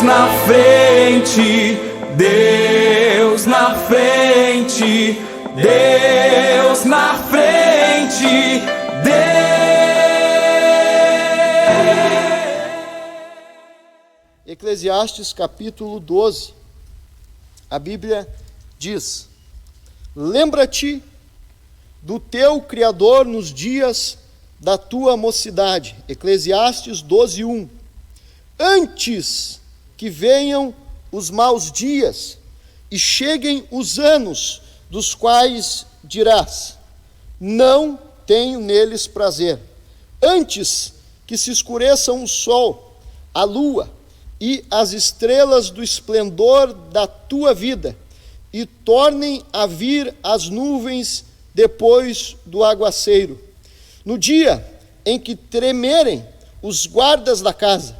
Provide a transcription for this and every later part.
na frente, Deus na frente, Deus na frente, Eclesiastes capítulo 12, a Bíblia diz: lembra-te do teu Criador nos dias da tua mocidade. Eclesiastes 12:1. Antes que venham os maus dias e cheguem os anos dos quais dirás: não tenho neles prazer. Antes que se escureçam o sol, a lua e as estrelas do esplendor da tua vida, e tornem a vir as nuvens depois do aguaceiro. No dia em que tremerem os guardas da casa,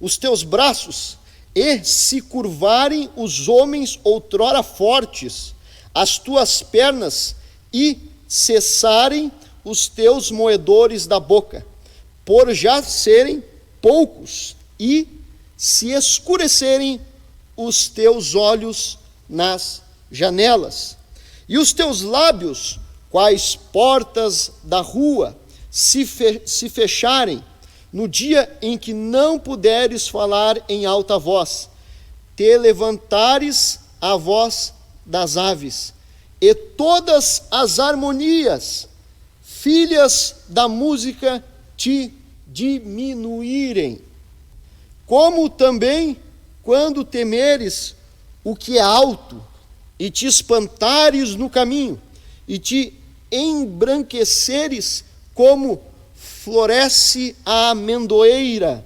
os teus braços, e se curvarem os homens outrora fortes, as tuas pernas, e cessarem os teus moedores da boca, por já serem poucos, e se escurecerem os teus olhos nas janelas, e os teus lábios, quais portas da rua, se fecharem, no dia em que não puderes falar em alta voz, te levantares a voz das aves, e todas as harmonias, filhas da música, te diminuírem. Como também, quando temeres o que é alto, e te espantares no caminho, e te embranqueceres como floresce a amendoeira,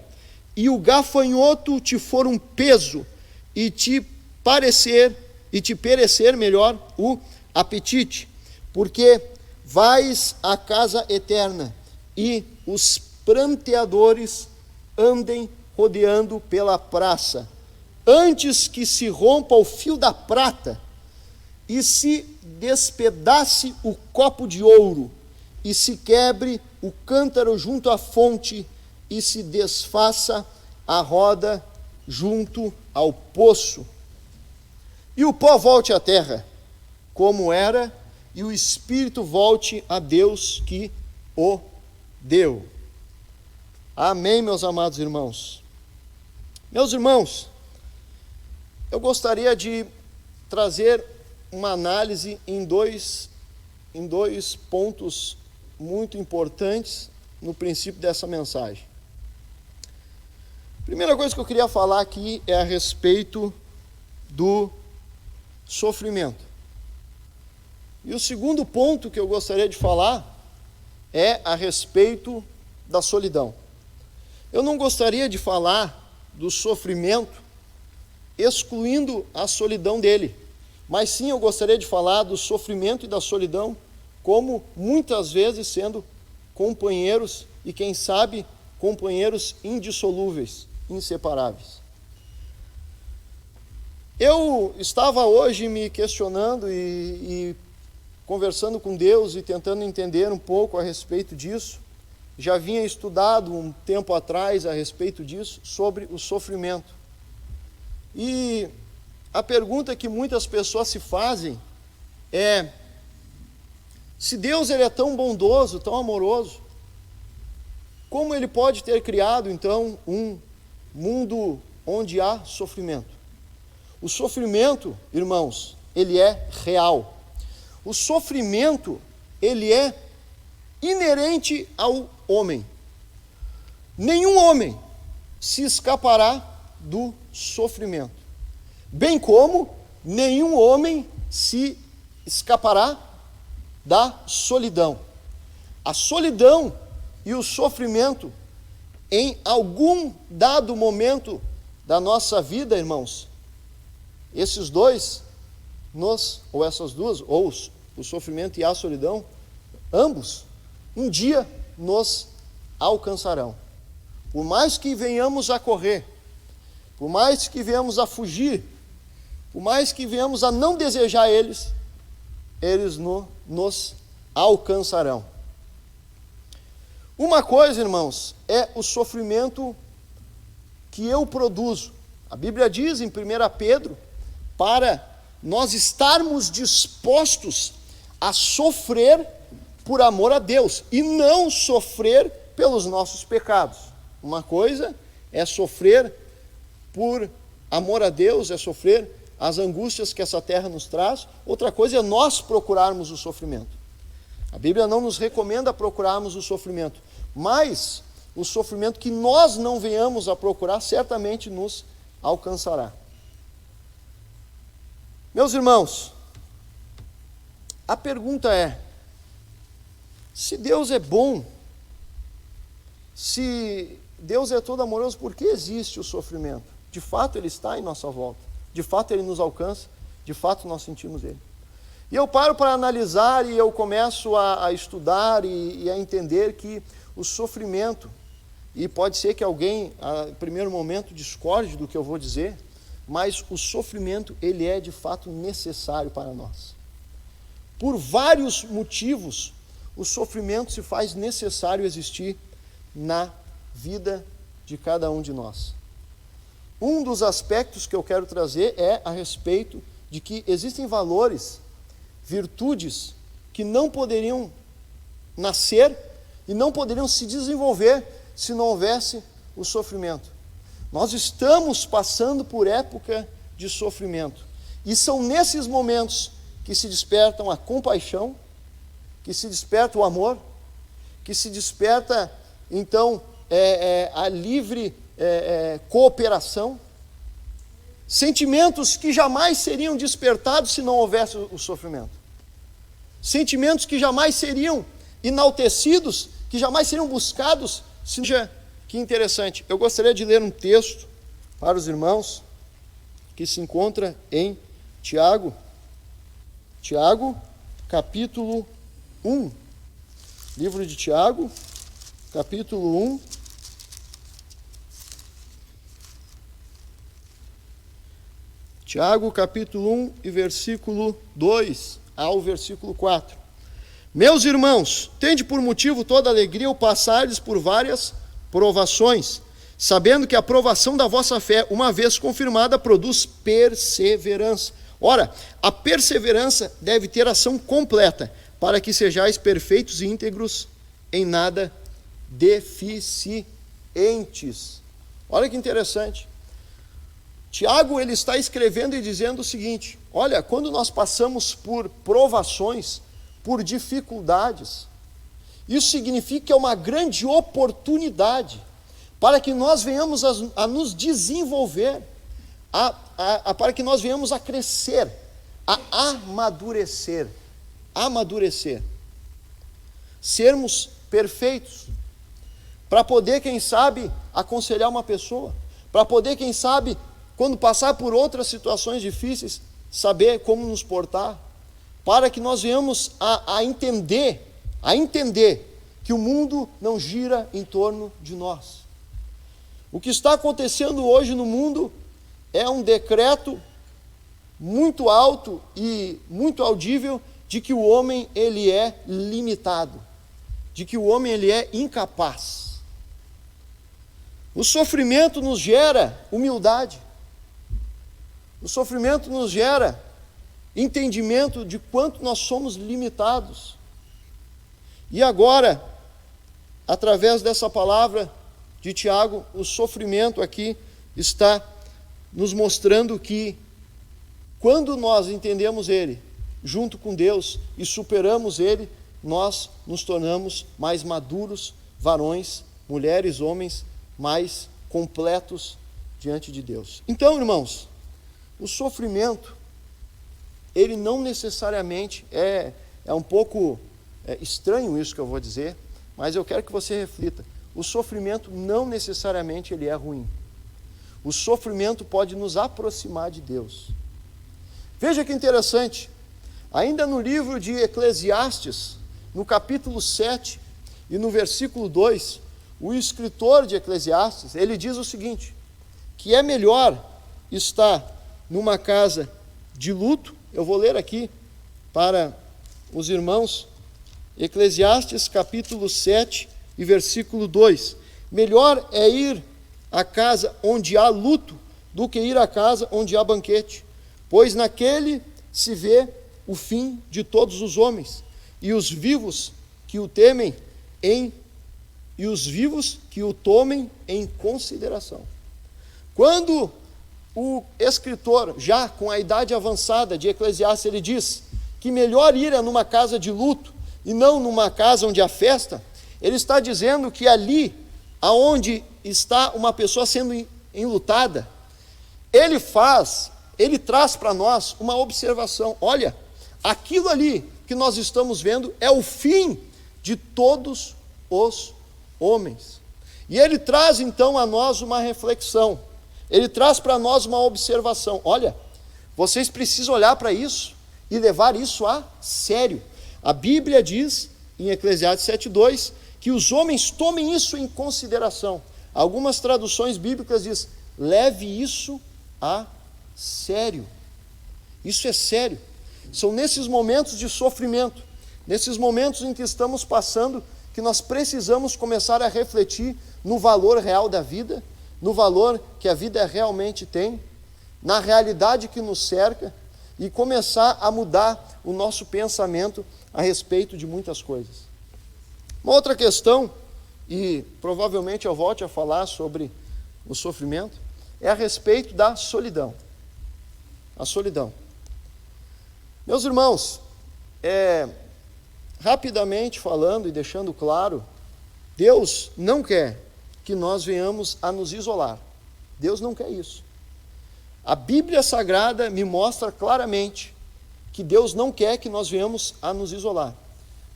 e o gafanhoto te for um peso, e te perecer o apetite, porque vais à casa eterna, e os pranteadores andem rodeando pela praça, antes que se rompa o fio da prata, e se despedace o copo de ouro, e se quebre o cântaro junto à fonte, e se desfaça a roda junto ao poço. E o pó volte à terra, como era, e o espírito volte a Deus que o deu. Amém, meus amados irmãos. Meus irmãos, eu gostaria de trazer uma análise em dois pontos muito importantes no princípio dessa mensagem. A primeira coisa que eu queria falar aqui é a respeito do sofrimento. E o segundo ponto que eu gostaria de falar é a respeito da solidão. Eu não gostaria de falar do sofrimento excluindo a solidão dele, mas sim eu gostaria de falar do sofrimento e da solidão como muitas vezes sendo companheiros e, quem sabe, companheiros indissolúveis, inseparáveis. Eu estava hoje me questionando e conversando com Deus e tentando entender um pouco a respeito disso. Já vinha estudado um tempo atrás a respeito disso, sobre o sofrimento. E a pergunta que muitas pessoas se fazem é: se Deus ele é tão bondoso, tão amoroso, como Ele pode ter criado, então, um mundo onde há sofrimento? O sofrimento, irmãos, ele é real. O sofrimento, ele é inerente ao homem. Nenhum homem se escapará do sofrimento, bem como nenhum homem se escapará da solidão. A solidão e o sofrimento, em algum dado momento da nossa vida, irmãos, esses dois, ou essas duas, ou o sofrimento e a solidão, ambos, um dia nos alcançarão. Por mais que venhamos a correr, por mais que venhamos a fugir, por mais que venhamos a não desejar eles nos alcançarão. Uma coisa, irmãos, é o sofrimento que eu produzo, A Bíblia diz em 1 Pedro, para nós estarmos dispostos a sofrer por amor a Deus e não sofrer pelos nossos pecados. Uma coisa é sofrer por amor a Deus, é sofrer as angústias que essa terra nos traz. Outra coisa é nós procurarmos o sofrimento. A Bíblia não nos recomenda procurarmos o sofrimento, mas o sofrimento que nós não venhamos a procurar certamente nos alcançará. Meus irmãos, a pergunta é: se Deus é bom, se Deus é todo amoroso, por que existe o sofrimento? De fato Ele está em nossa volta, de fato Ele nos alcança, de fato nós sentimos Ele. E eu paro para analisar e eu começo a estudar e a entender que o sofrimento, e pode ser que alguém, a primeiro momento, discorde do que eu vou dizer, mas o sofrimento, ele é de fato necessário para nós. Por vários motivos, o sofrimento se faz necessário existir na vida de cada um de nós. Um dos aspectos que eu quero trazer é a respeito de que existem valores, virtudes, que não poderiam nascer e não poderiam se desenvolver se não houvesse o sofrimento. Nós estamos passando por época de sofrimento, e são nesses momentos que se despertam a compaixão, que se desperta o amor, que se desperta, então, a livre cooperação, sentimentos que jamais seriam despertados se não houvesse o sofrimento, sentimentos que jamais seriam enaltecidos, que jamais seriam buscados. Que interessante, eu gostaria de ler um texto para os irmãos, que se encontra em Tiago, capítulo 1, livro de Tiago, capítulo 1, Tiago, capítulo 1 e versículo 2 ao versículo 4. Meus irmãos, tende por motivo toda alegria o passardes por várias provações, sabendo que a provação da vossa fé, uma vez confirmada, produz perseverança. Ora, a perseverança deve ter ação completa, para que sejais perfeitos e íntegros, em nada deficientes. Olha que interessante. Tiago, ele está escrevendo e dizendo o seguinte: olha, quando nós passamos por provações, por dificuldades, isso significa que é uma grande oportunidade para que nós venhamos a nos desenvolver, para que nós venhamos a crescer, a amadurecer, sermos perfeitos, para poder, quem sabe, aconselhar uma pessoa, para poder, quem sabe, quando passar por outras situações difíceis, saber como nos portar, para que nós venhamos a entender que o mundo não gira em torno de nós. O que está acontecendo hoje no mundo é um decreto muito alto e muito audível de que o homem, ele é limitado, de que o homem, ele é incapaz. O sofrimento nos gera humildade, o sofrimento nos gera entendimento de quanto nós somos limitados. E agora, através dessa palavra de Tiago, o sofrimento aqui está nos mostrando que, quando nós entendemos ele, junto com Deus, e superamos ele, nós nos tornamos mais maduros, varões, mulheres, homens, mais completos diante de Deus. Então, irmãos, o sofrimento, ele não necessariamente é um pouco estranho isso que eu vou dizer, mas eu quero que você reflita. O sofrimento não necessariamente ele é ruim. O sofrimento pode nos aproximar de Deus. Veja que interessante, ainda no livro de Eclesiastes, no capítulo 7 e no versículo 2, o escritor de Eclesiastes, ele diz o seguinte, que é melhor estar numa casa de luto. Eu vou ler aqui para os irmãos, Eclesiastes capítulo 7 e versículo 2. Melhor é ir à casa onde há luto do que ir à casa onde há banquete, pois naquele se vê o fim de todos os homens, e os vivos que o temem e os vivos que o tomem em consideração. Quando o escritor, já com a idade avançada de Eclesiastes, ele diz que melhor ir é numa casa de luto e não numa casa onde há festa, ele está dizendo que ali, aonde está uma pessoa sendo enlutada, ele traz para nós uma observação. Olha, aquilo ali que nós estamos vendo é o fim de todos os homens. E ele traz então a nós uma reflexão, ele traz para nós uma observação. Olha, vocês precisam olhar para isso e levar isso a sério. A Bíblia diz, em Eclesiastes 7:2, que os homens tomem isso em consideração. Algumas traduções bíblicas dizem, leve isso a sério. Isso é sério. São nesses momentos de sofrimento, nesses momentos em que estamos passando, que nós precisamos começar a refletir no valor real da vida, no valor que a vida realmente tem, na realidade que nos cerca, e começar a mudar o nosso pensamento a respeito de muitas coisas. Uma outra questão, e provavelmente eu volte a falar sobre o sofrimento, é a respeito da solidão. A solidão. Meus irmãos, rapidamente falando e deixando claro, Deus não quer que nós venhamos a nos isolar. Deus não quer isso. A Bíblia Sagrada me mostra claramente que Deus não quer que nós venhamos a nos isolar.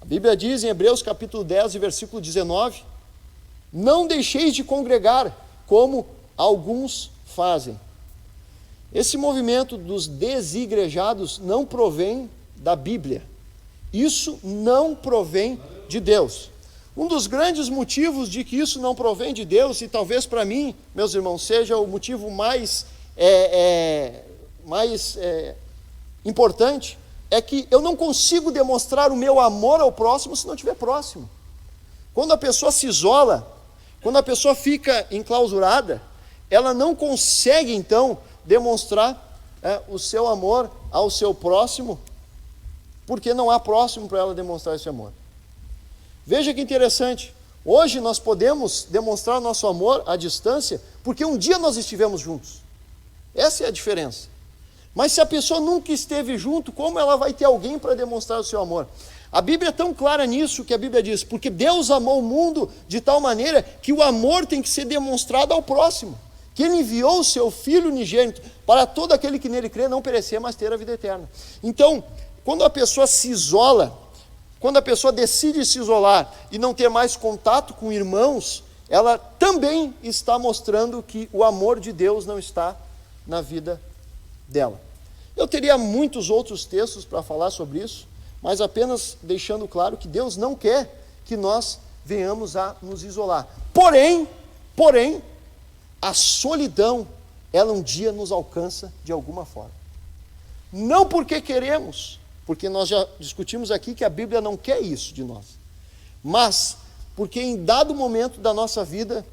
A Bíblia diz em Hebreus capítulo 10, versículo 19, não deixeis de congregar, como alguns fazem. Esse movimento dos desigrejados não provém da Bíblia. Isso não provém de Deus. Um dos grandes motivos de que isso não provém de Deus, e talvez para mim, meus irmãos, seja o motivo mais importante, é que eu não consigo demonstrar o meu amor ao próximo se não estiver próximo. Quando a pessoa se isola, quando a pessoa fica enclausurada, ela não consegue então demonstrar o seu amor ao seu próximo, porque não há próximo para ela demonstrar esse amor. Veja que interessante, hoje nós podemos demonstrar nosso amor à distância, porque um dia nós estivemos juntos. Essa é a diferença. Mas se a pessoa nunca esteve junto, como ela vai ter alguém para demonstrar o seu amor? A Bíblia é tão clara nisso que a Bíblia diz, porque Deus amou o mundo de tal maneira que o amor tem que ser demonstrado ao próximo, que Ele enviou o seu Filho unigênito para todo aquele que nele crê não perecer, mas ter a vida eterna. Então, quando a pessoa se isola, quando a pessoa decide se isolar e não ter mais contato com irmãos, ela também está mostrando que o amor de Deus não está na vida dela. Eu teria muitos outros textos para falar sobre isso, mas apenas deixando claro que Deus não quer que nós venhamos a nos isolar. Porém, a solidão, ela um dia nos alcança de alguma forma. Não porque queremos, porque nós já discutimos aqui que a Bíblia não quer isso de nós, mas porque em dado momento da nossa vida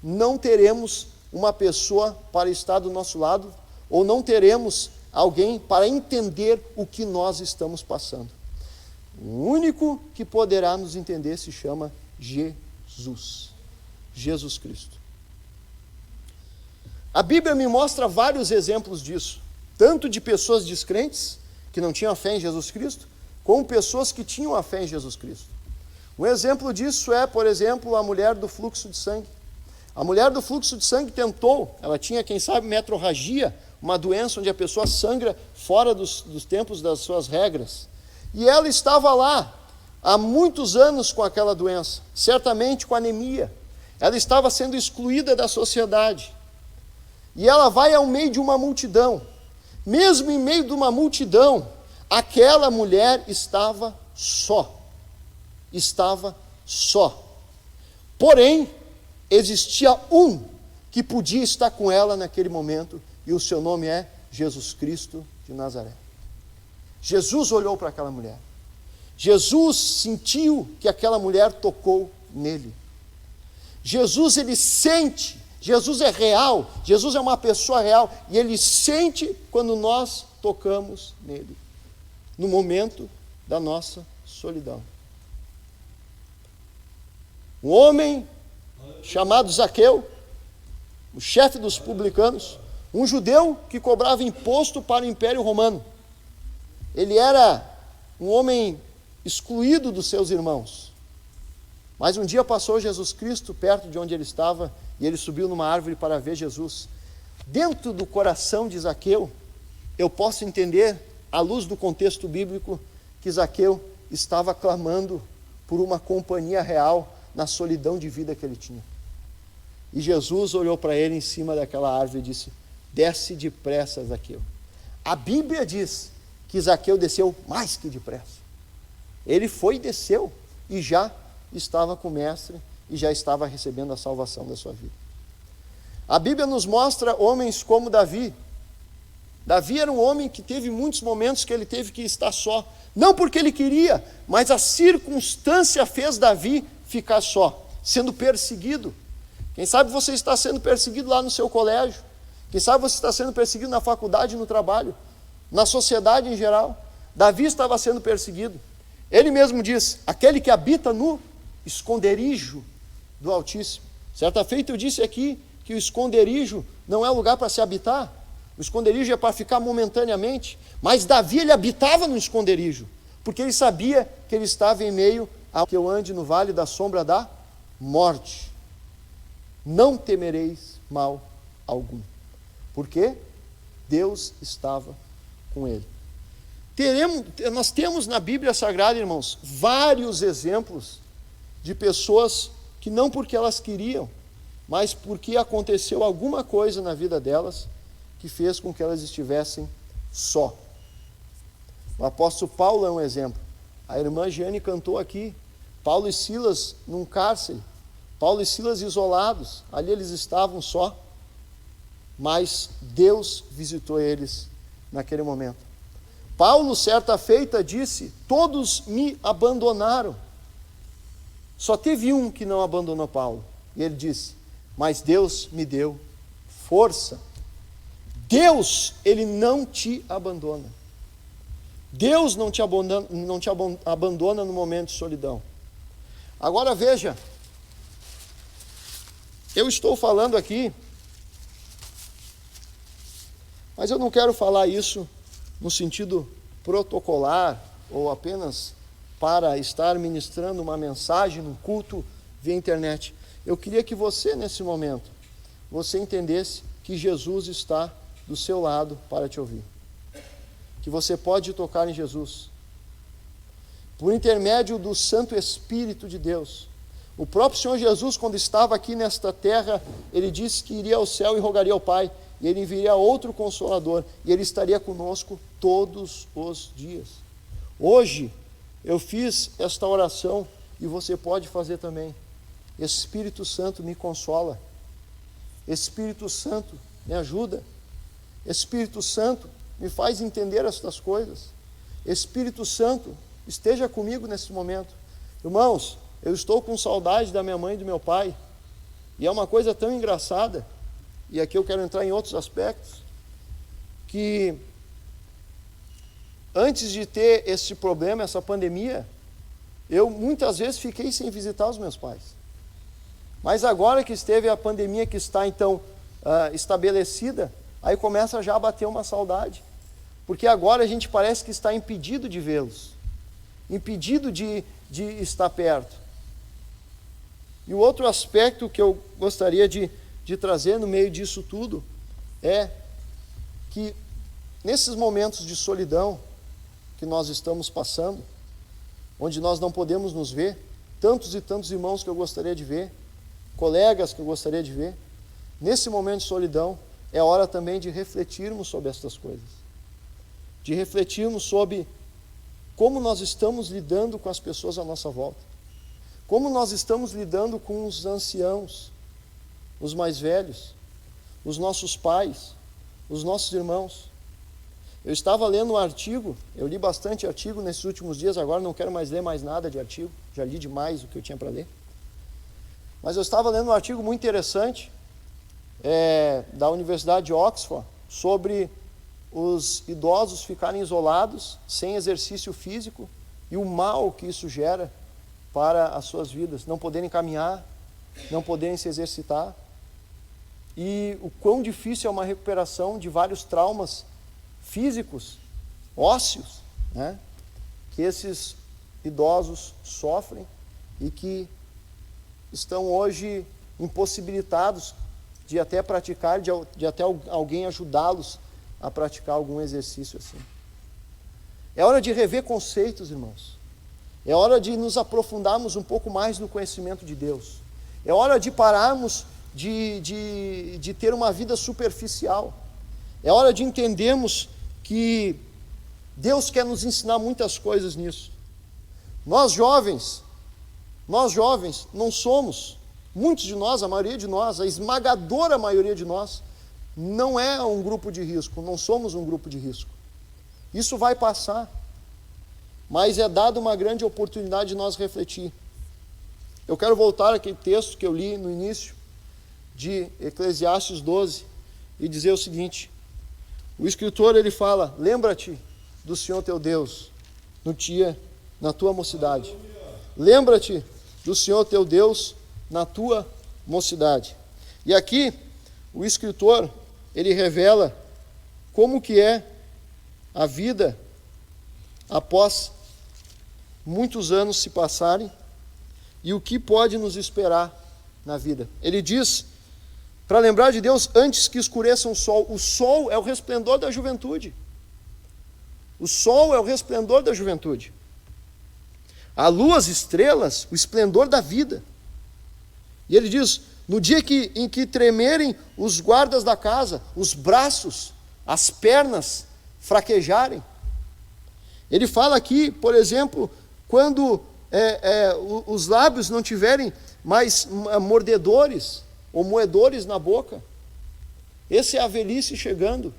não teremos uma pessoa para estar do nosso lado, ou não teremos alguém para entender o que nós estamos passando. O único que poderá nos entender se chama Jesus Cristo. A Bíblia me mostra vários exemplos disso, tanto de pessoas descrentes, que não tinham a fé em Jesus Cristo, como pessoas que tinham a fé em Jesus Cristo. Um exemplo disso é, por exemplo, a mulher do fluxo de sangue. A mulher do fluxo de sangue tentou, ela tinha, quem sabe, metrorragia, uma doença onde a pessoa sangra fora dos tempos das suas regras. E ela estava lá há muitos anos com aquela doença, certamente com anemia. Ela estava sendo excluída da sociedade. E ela vai ao meio de uma multidão. Mesmo em meio de uma multidão, aquela mulher estava só. Estava só. Porém, existia um que podia estar com ela naquele momento, e o seu nome é Jesus Cristo de Nazaré. Jesus olhou para aquela mulher. Jesus sentiu que aquela mulher tocou nele. Jesus, ele sente Jesus é real, Jesus é uma pessoa real, e Ele sente quando nós tocamos nele, no momento da nossa solidão. Um homem chamado Zaqueu, o chefe dos publicanos, um judeu que cobrava imposto para o Império Romano. Ele era um homem excluído dos seus irmãos. Mas um dia passou Jesus Cristo perto de onde ele estava, e ele subiu numa árvore para ver Jesus. Dentro do coração de Zaqueu, eu posso entender, à luz do contexto bíblico, que Zaqueu estava clamando por uma companhia real na solidão de vida que ele tinha. E Jesus olhou para ele em cima daquela árvore e disse: desce depressa, Zaqueu. A Bíblia diz que Zaqueu desceu mais que depressa. Ele foi e desceu, e já estava com o mestre, e já estava recebendo a salvação da sua vida. A Bíblia nos mostra homens como Davi. Davi era um homem que teve muitos momentos que ele teve que estar só. Não porque ele queria, mas a circunstância fez Davi ficar só, sendo perseguido. Quem sabe você está sendo perseguido lá no seu colégio. Quem sabe você está sendo perseguido na faculdade, no trabalho, na sociedade em geral. Davi estava sendo perseguido. Ele mesmo diz: aquele que habita no esconderijo do Altíssimo. Certa feita eu disse aqui que o esconderijo não é lugar para se habitar. O esconderijo é para ficar momentaneamente. Mas Davi, ele habitava no esconderijo, porque ele sabia que ele estava em meio ao que eu ande no vale da sombra da morte. Não temereis mal algum. Porque Deus estava com ele. Nós temos na Bíblia Sagrada, irmãos, vários exemplos de pessoas que não porque elas queriam, mas porque aconteceu alguma coisa na vida delas que fez com que elas estivessem só. O apóstolo Paulo é um exemplo. A irmã Jeane cantou aqui. Paulo e Silas num cárcere. Paulo e Silas isolados. Ali eles estavam só. Mas Deus visitou eles naquele momento. Paulo, certa feita, disse: todos me abandonaram. Só teve um que não abandonou Paulo. E ele disse: mas Deus me deu força. Deus, Ele não te abandona. Deus não te abandona no momento de solidão. Agora veja, eu estou falando aqui, mas eu não quero falar isso no sentido protocolar ou apenas para estar ministrando uma mensagem no culto via internet. Eu queria que você, nesse momento, você entendesse que Jesus está do seu lado para te ouvir. Que você pode tocar em Jesus. Por intermédio do Santo Espírito de Deus. O próprio Senhor Jesus, quando estava aqui nesta terra, Ele disse que iria ao céu e rogaria ao Pai. E Ele enviaria outro Consolador. E Ele estaria conosco todos os dias. Hoje, eu fiz esta oração e você pode fazer também. Espírito Santo, me consola. Espírito Santo, me ajuda. Espírito Santo, me faz entender estas coisas. Espírito Santo, esteja comigo nesse momento. Irmãos, eu estou com saudade da minha mãe e do meu pai. E é uma coisa tão engraçada, e aqui eu quero entrar em outros aspectos, que antes de ter esse problema, essa pandemia, eu muitas vezes fiquei sem visitar os meus pais. Mas agora que esteve a pandemia, que está então estabelecida, aí começa já a bater uma saudade. Porque agora a gente parece que está impedido de vê-los. Impedido de estar perto. E o outro aspecto que eu gostaria de trazer no meio disso tudo é que nesses momentos de solidão que nós estamos passando, onde nós não podemos nos ver, tantos e tantos irmãos que eu gostaria de ver, colegas que eu gostaria de ver, nesse momento de solidão, é hora também de refletirmos sobre estas coisas. De refletirmos sobre como nós estamos lidando com as pessoas à nossa volta. Como nós estamos lidando com os anciãos, os mais velhos, os nossos pais, os nossos irmãos. Eu estava lendo um artigo, eu li bastante artigo nesses últimos dias, agora não quero mais ler mais nada de artigo, já li demais o que eu tinha para ler. Mas eu estava lendo um artigo muito interessante, da Universidade de Oxford sobre os idosos ficarem isolados, sem exercício físico, e o mal que isso gera para as suas vidas, não poderem caminhar, não poderem se exercitar, e o quão difícil é uma recuperação de vários traumas físicos, ósseos, né, que esses idosos sofrem e que estão hoje impossibilitados de até praticar, de até alguém ajudá-los a praticar algum exercício assim. É hora de rever conceitos, irmãos. É hora de nos aprofundarmos um pouco mais no conhecimento de Deus. É hora de pararmos de ter uma vida superficial. É hora de entendermos que Deus quer nos ensinar muitas coisas nisso. Nós jovens não somos, muitos de nós, a maioria de nós, a esmagadora maioria de nós, não é um grupo de risco, não somos um grupo de risco. Isso vai passar, mas é dada uma grande oportunidade de nós refletir. Eu quero voltar àquele texto que eu li no início, de Eclesiastes 12, e dizer o seguinte: o escritor ele fala, lembra-te do Senhor teu Deus, na tua mocidade. Lembra-te do Senhor teu Deus na tua mocidade. E aqui, o escritor, ele revela como que é a vida após muitos anos se passarem e o que pode nos esperar na vida. Ele diz, para lembrar de Deus antes que escureça o sol é o resplendor da juventude. O sol é o resplendor da juventude. A lua, as estrelas, o esplendor da vida. E ele diz, no dia em que tremerem os guardas da casa, os braços, as pernas fraquejarem. Ele fala aqui, por exemplo, quando os lábios não tiverem mais mordedores ou moedores na boca. Essa é a velhice chegando.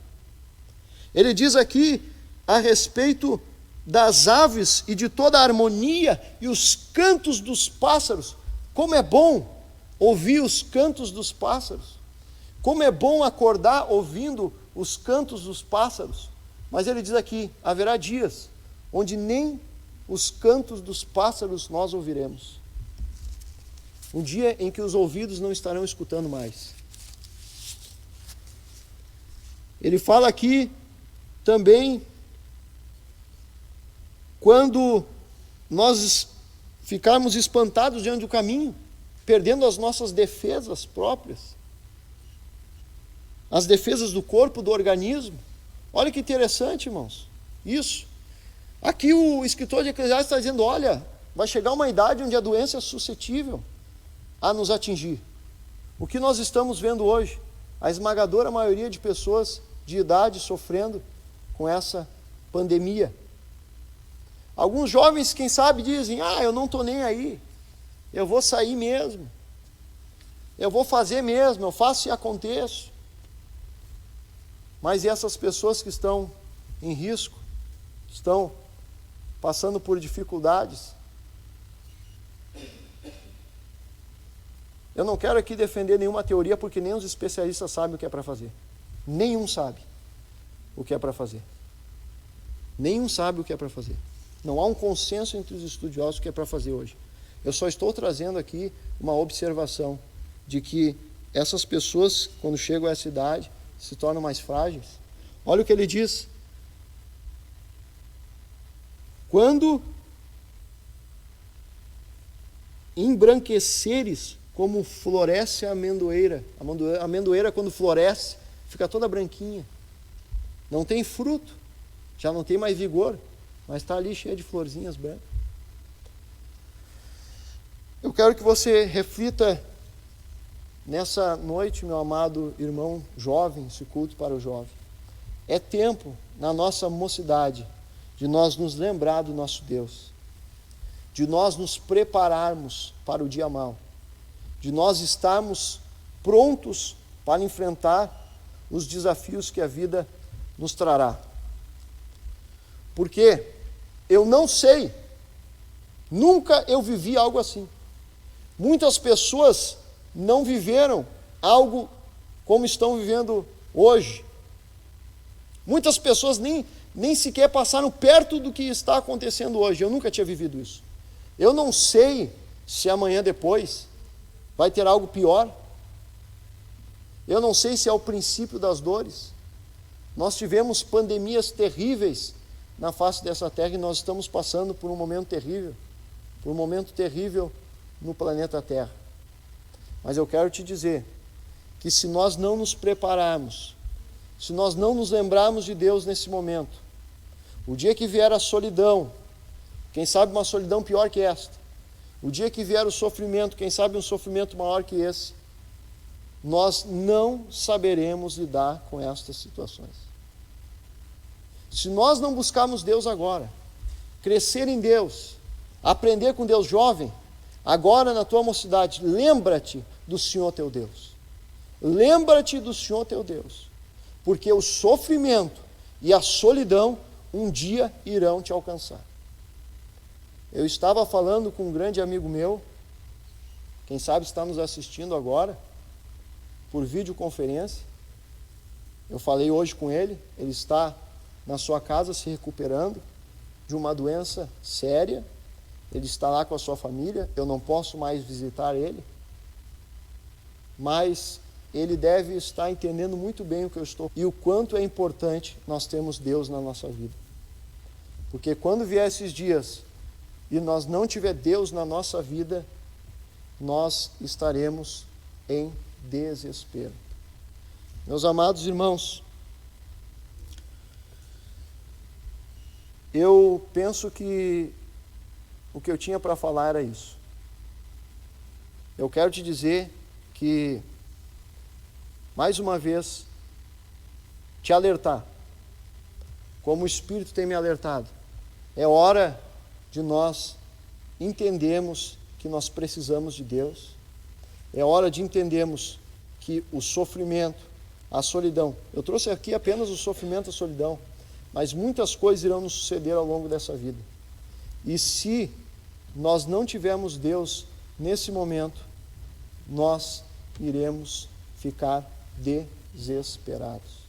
Ele diz aqui a respeito das aves e de toda a harmonia e os cantos dos pássaros. Como é bom ouvir os cantos dos pássaros. Como é bom acordar ouvindo os cantos dos pássaros. Mas ele diz aqui, haverá dias onde nem os cantos dos pássaros nós ouviremos. Um dia em que os ouvidos não estarão escutando mais. Ele fala aqui também quando nós ficarmos espantados diante do caminho, perdendo as nossas defesas próprias, as defesas do corpo, do organismo. Olha que interessante, irmãos, isso. Aqui o escritor de Eclesiastes está dizendo, olha, vai chegar uma idade onde a doença é suscetível a nos atingir. O que nós estamos vendo hoje? A esmagadora maioria de pessoas de idade sofrendo com essa pandemia. Alguns jovens, quem sabe, dizem, eu não estou nem aí, eu vou sair mesmo, eu vou fazer mesmo, eu faço e aconteço. Mas e essas pessoas que estão em risco, estão passando por dificuldades? Eu não quero aqui defender nenhuma teoria, porque nem os especialistas sabem o que é para fazer. Nenhum sabe o que é para fazer. Nenhum sabe o que é para fazer. Não há um consenso entre os estudiosos o que é para fazer hoje. Eu só estou trazendo aqui uma observação de que essas pessoas, quando chegam a essa idade, se tornam mais frágeis. Olha o que ele diz. Quando embranqueceres como floresce a amendoeira. A amendoeira, quando floresce, fica toda branquinha. Não tem fruto, já não tem mais vigor, mas está ali cheia de florzinhas brancas. Eu quero que você reflita nessa noite, meu amado irmão jovem, esse culto para o jovem. É tempo, na nossa mocidade, de nós nos lembrar do nosso Deus, de nós nos prepararmos para o dia mau, de nós estarmos prontos para enfrentar os desafios que a vida nos trará. Porque eu não sei, nunca eu vivi algo assim. Muitas pessoas não viveram algo como estão vivendo hoje. Muitas pessoas nem sequer passaram perto do que está acontecendo hoje. Eu nunca tinha vivido isso. Eu não sei se amanhã depois vai ter algo pior. Eu não sei se é o princípio das dores. Nós tivemos pandemias terríveis na face dessa terra e nós estamos passando por um momento terrível no planeta Terra. Mas eu quero te dizer que se nós não nos prepararmos, se nós não nos lembrarmos de Deus nesse momento, o dia que vier a solidão, quem sabe uma solidão pior que esta, o dia que vier o sofrimento, quem sabe um sofrimento maior que esse, nós não saberemos lidar com estas situações. Se nós não buscarmos Deus agora, crescer em Deus, aprender com Deus jovem, agora na tua mocidade, lembra-te do Senhor teu Deus. Lembra-te do Senhor teu Deus, porque o sofrimento e a solidão um dia irão te alcançar. Eu estava falando com um grande amigo meu, quem sabe está nos assistindo agora, por videoconferência. Eu falei hoje com ele, ele está na sua casa se recuperando de uma doença séria, ele está lá com a sua família, eu não posso mais visitar ele, mas ele deve estar entendendo muito bem o que eu estou e o quanto é importante nós termos Deus na nossa vida. Porque quando vier esses dias e nós não tiver Deus na nossa vida, nós estaremos em desespero. Meus amados irmãos, eu penso que o que eu tinha para falar era isso. Eu quero te dizer que, mais uma vez, te alertar, como o Espírito tem me alertado, é hora de nós entendermos que nós precisamos de Deus, é hora de entendermos que o sofrimento, a solidão, eu trouxe aqui apenas o sofrimento e a solidão, mas muitas coisas irão nos suceder ao longo dessa vida. E se nós não tivermos Deus nesse momento, nós iremos ficar desesperados.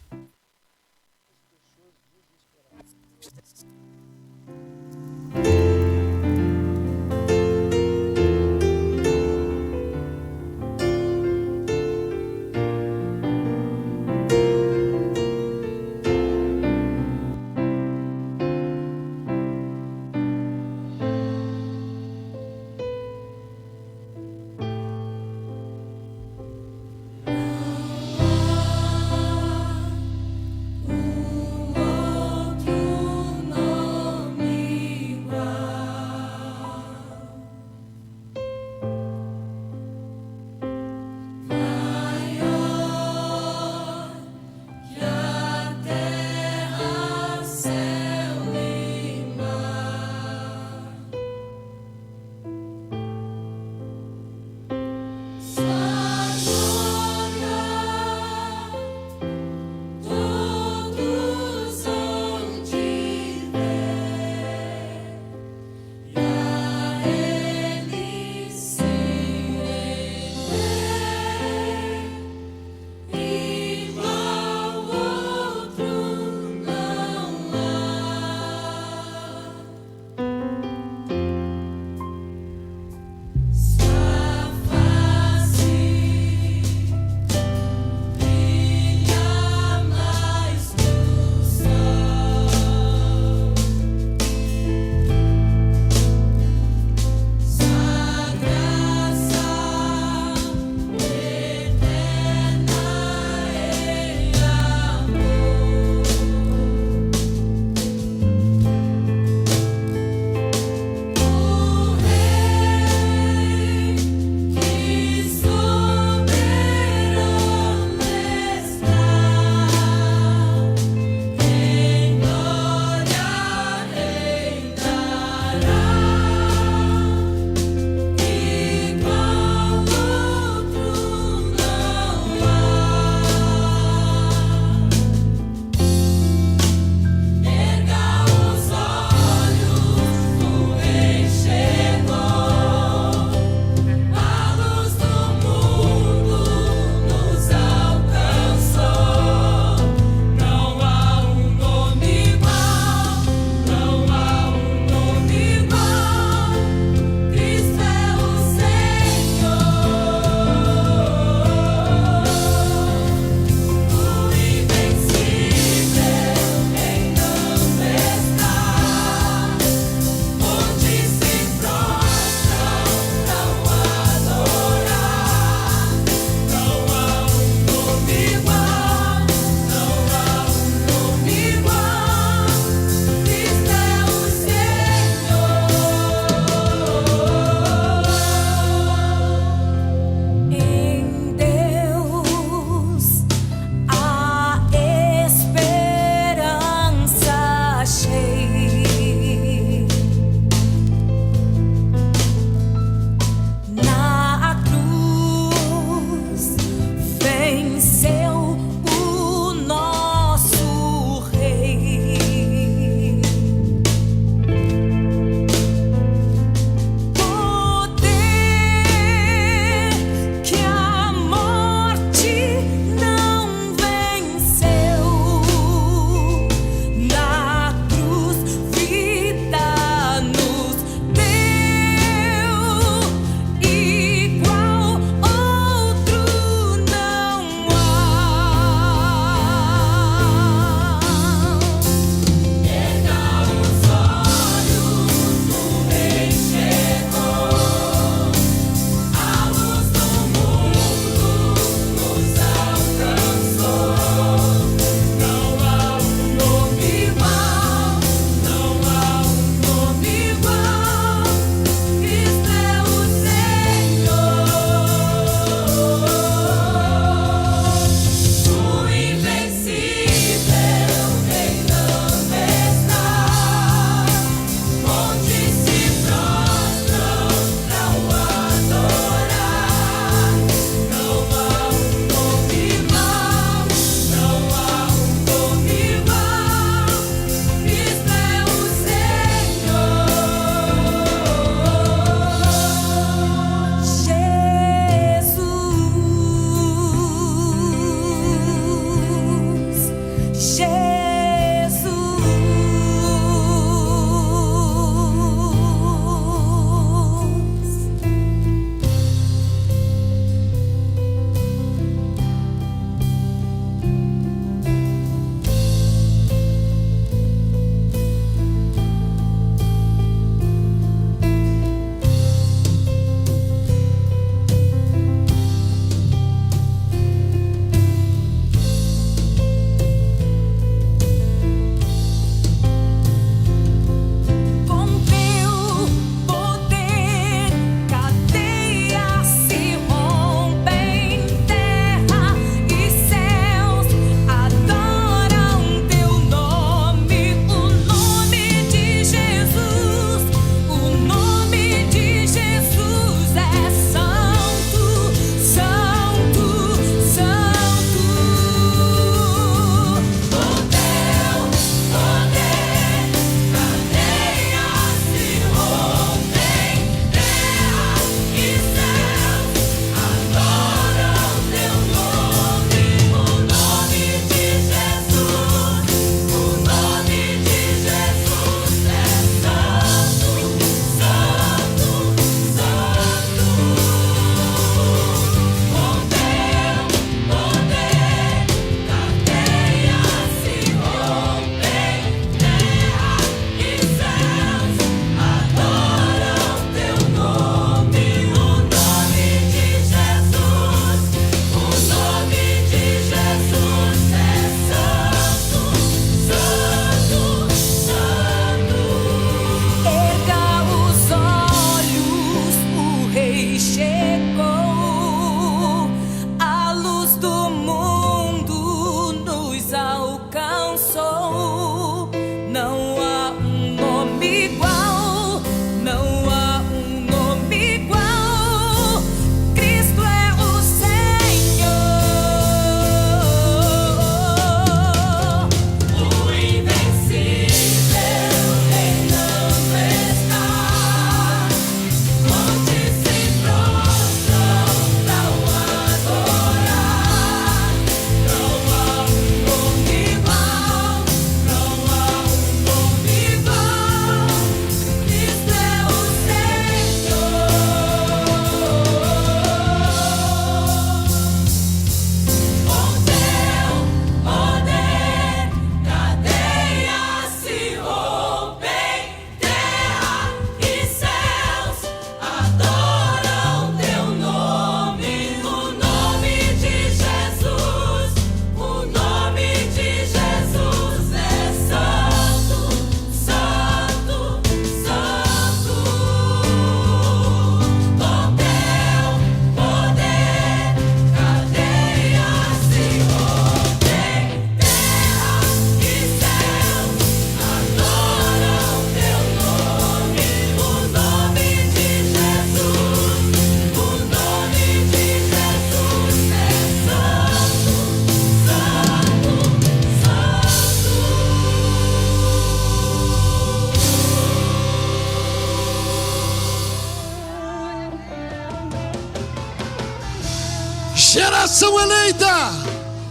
Geração eleita,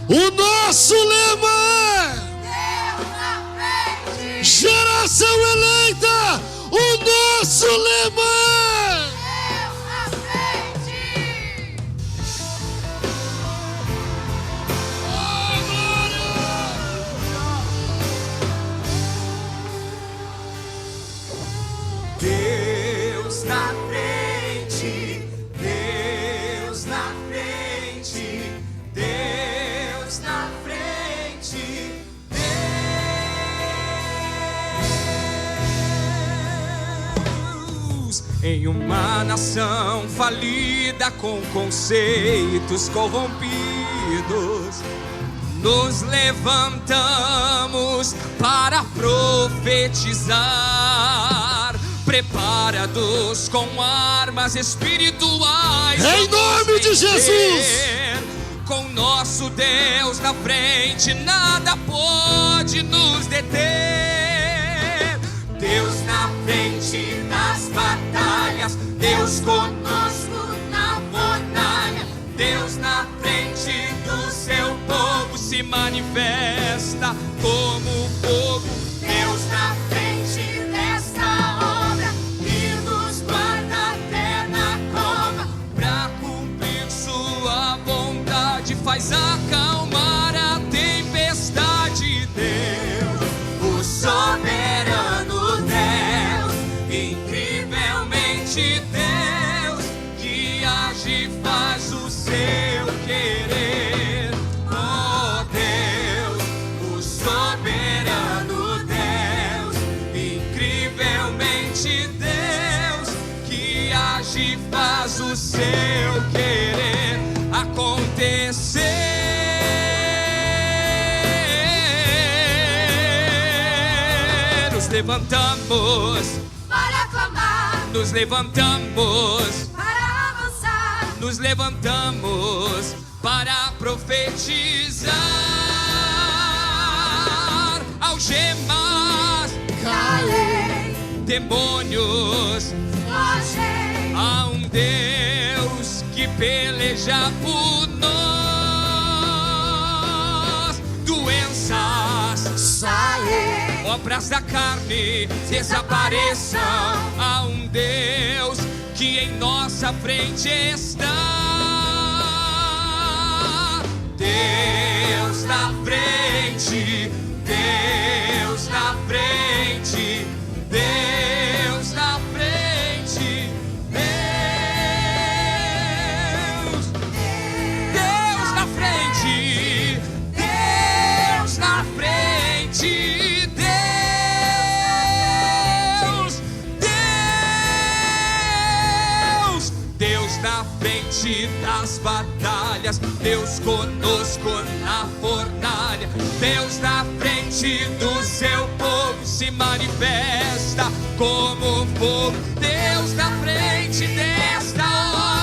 o nosso lema é Deus na frente. geração eleita, o nosso lema é Deus na frente. Deus na frente, Deus na frente, Deus na frente, Deus. Em uma nação falida com conceitos corrompidos, nos levantamos para profetizar, preparados com armas espirituais. em nome de Jesus. Com nosso Deus na frente, nada pode nos deter. Deus na frente nas batalhas, Deus conosco na fornalha. Deus na frente do seu povo se manifesta como fogo. Deus na frente desta obra e nos guarda até na cova. Pra cumprir sua vontade, faz acalmar a tempestade. Deus, o soberano Deus, incrivelmente Deus, que age e faz o seu querer. Oh Deus, o soberano Deus, incrivelmente Deus, que age e faz o seu querer acontecer. Nos levantamos Para clamar, nos levantamos, para avançar, nos levantamos para profetizar. Algemas, calei, demônios, fogei, há um Deus que peleja por nós. Doenças, saí, obras da carne desapareçam. Há um Deus que em nossa frente está. Deus na frente, Deus na frente, Deus na frente, Deus, Deus na frente, Deus na frente, Deus, Deus, Deus na frente das batalhas, Deus conosco na fornalha. Deus na frente do seu povo se manifesta como fogo. Deus na frente desta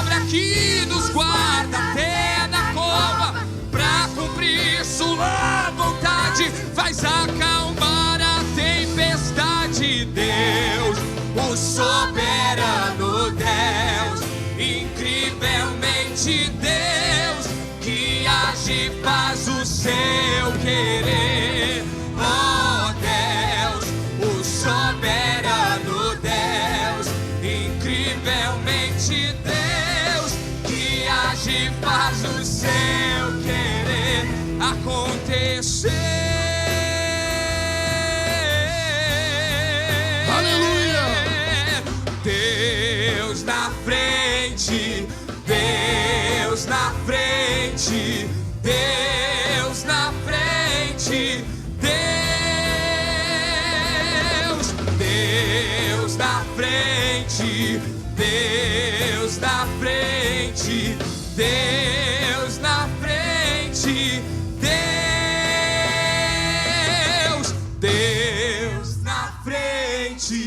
obra que nos guarda até na cova. Pra cumprir sua vontade, faz acalmar a tempestade. Deus, o soberano Deus, incrivelmente Deus, que age e faz o seu querer. Oh Deus, o soberano Deus, incrivelmente Deus, que age e faz o seu querer acontecer. Aleluia. Deus na frente, Deus na frente, Deus na frente, Deus, Deus na frente, Deus na frente, Deus na frente, Deus, Deus na frente,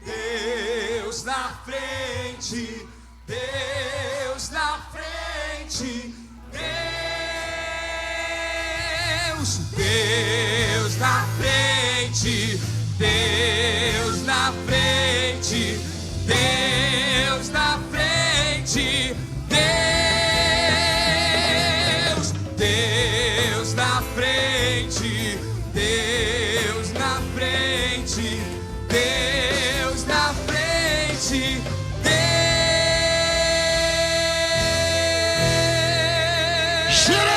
Deus na frente, Deus na frente, Deus, Deus na frente, Deus na frente, Deus na frente, Deus, Xerá.